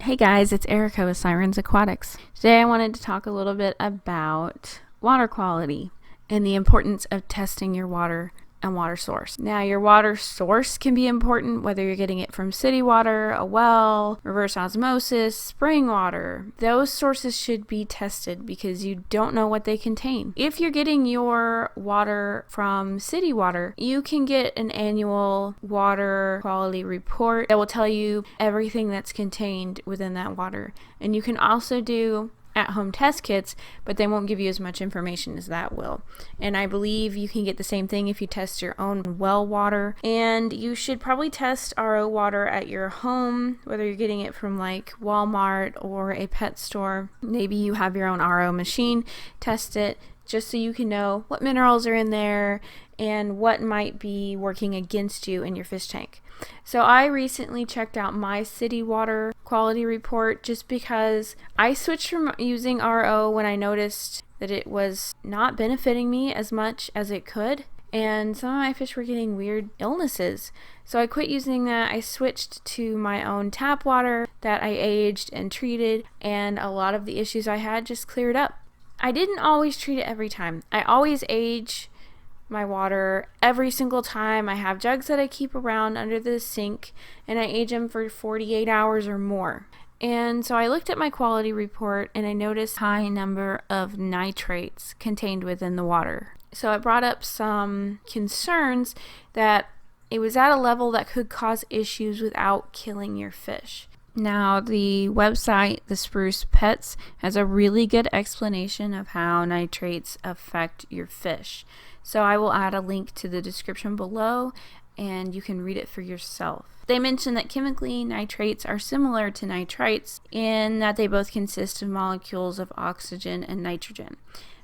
Hey guys, it's Erica with Sirens Aquatics. Today I wanted to talk a little bit about water quality and the importance of testing your water and water source. Now, your water source can be important, whether you're getting it from city water, a well, reverse osmosis, spring water. Those sources should be tested because you don't know what they contain. If you're getting your water from city water, you can get an annual water quality report that will tell you everything that's contained within that water. And you can also do at-home test kits, but they won't give you as much information as that will. And I believe you can get the same thing if you test your own well water. And you should probably test RO water at your home, whether you're getting it from like Walmart or a pet store. Maybe you have your own RO machine. Test it just so you can know what minerals are in there and what might be working against you in your fish tank. So I recently checked out my city water quality report just because I switched from using RO when I noticed that it was not benefiting me as much as it could, and some of my fish were getting weird illnesses. So I quit using that. I switched to my own tap water that I aged and treated, and a lot of the issues I had just cleared up. I didn't always treat it every time. I always age my water every single time. I have jugs that I keep around under the sink and I age them for 48 hours or more. And so I looked at my quality report and I noticed a high number of nitrates contained within the water. So it brought up some concerns that it was at a level that could cause issues without killing your fish. Now, the website, The Spruce Pets, has a really good explanation of how nitrates affect your fish. So I will add a link to the description below and you can read it for yourself. They mention that chemically nitrates are similar to nitrites in that they both consist of molecules of oxygen and nitrogen.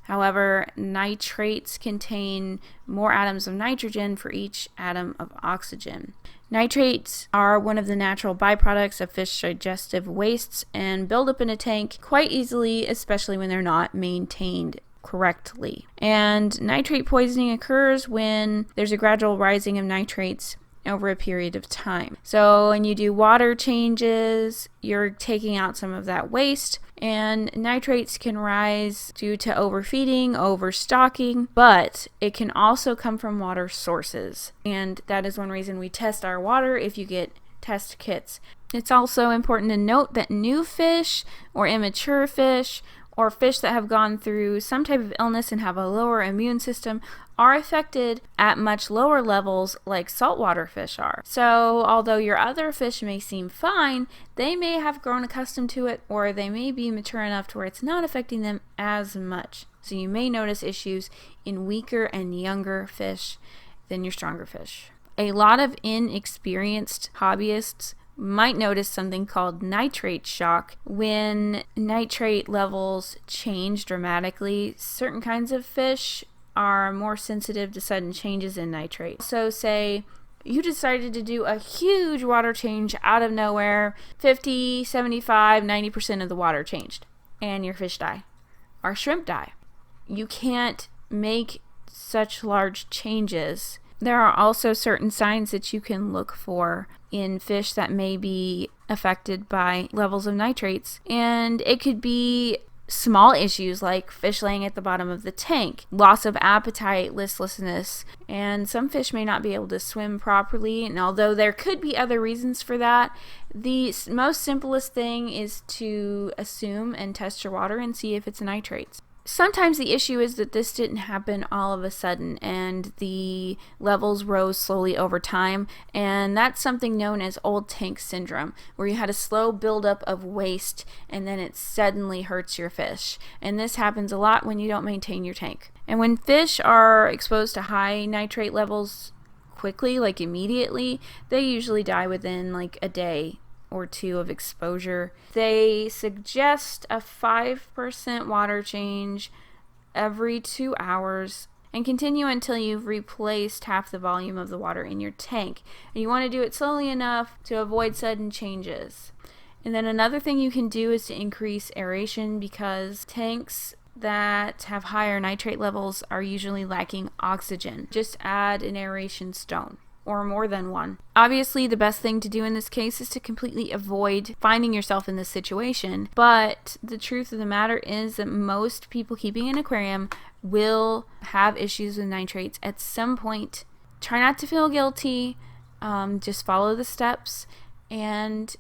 However, nitrates contain more atoms of nitrogen for each atom of oxygen. Nitrates are one of the natural byproducts of fish digestive wastes and build up in a tank quite easily, especially when they're not maintained correctly. And nitrate poisoning occurs when there's a gradual rising of nitrates over a period of time. So when you do water changes, you're taking out some of that waste, and nitrates can rise due to overfeeding, overstocking, but it can also come from water sources. And that is one reason we test our water if you get test kits. It's also important to note that new fish or immature fish or fish that have gone through some type of illness and have a lower immune system are affected at much lower levels like saltwater fish are. So although your other fish may seem fine, they may have grown accustomed to it, or they may be mature enough to where it's not affecting them as much. So you may notice issues in weaker and younger fish than your stronger fish. A lot of inexperienced hobbyists might notice something called nitrate shock. When nitrate levels change dramatically, certain kinds of fish are more sensitive to sudden changes in nitrate. So say you decided to do a huge water change out of nowhere, 50, 75, 90% of the water changed, and your fish die, or shrimp die. You can't make such large changes. There are also certain signs that you can look for in fish that may be affected by levels of nitrates. And it could be small issues like fish laying at the bottom of the tank, loss of appetite, listlessness, and some fish may not be able to swim properly. And although there could be other reasons for that, the most simplest thing is to assume and test your water and see if it's nitrates. Sometimes the issue is that this didn't happen all of a sudden and the levels rose slowly over time, and that's something known as old tank syndrome, where you had a slow buildup of waste and then it suddenly hurts your fish. And this happens a lot when you don't maintain your tank. And when fish are exposed to high nitrate levels quickly, like immediately, they usually die within like a day or two of exposure. They suggest a 5% water change every 2 hours and continue until you've replaced half the volume of the water in your tank. And you want to do it slowly enough to avoid sudden changes. And then another thing you can do is to increase aeration, because tanks that have higher nitrate levels are usually lacking oxygen. Just add an aeration stone. or more than one. Obviously, the best thing to do in this case is to completely avoid finding yourself in this situation, but the truth of the matter is that most people keeping an aquarium will have issues with nitrates at some point. Try not to feel guilty, just follow the steps and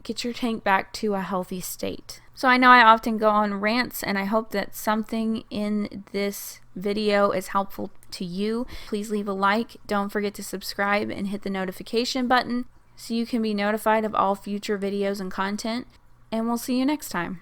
get your tank back to a healthy state. So I know I often go on rants, and I hope that something in this video is helpful to you. Please leave a like. Don't forget to subscribe and hit the notification button so you can be notified of all future videos and content. And we'll see you next time.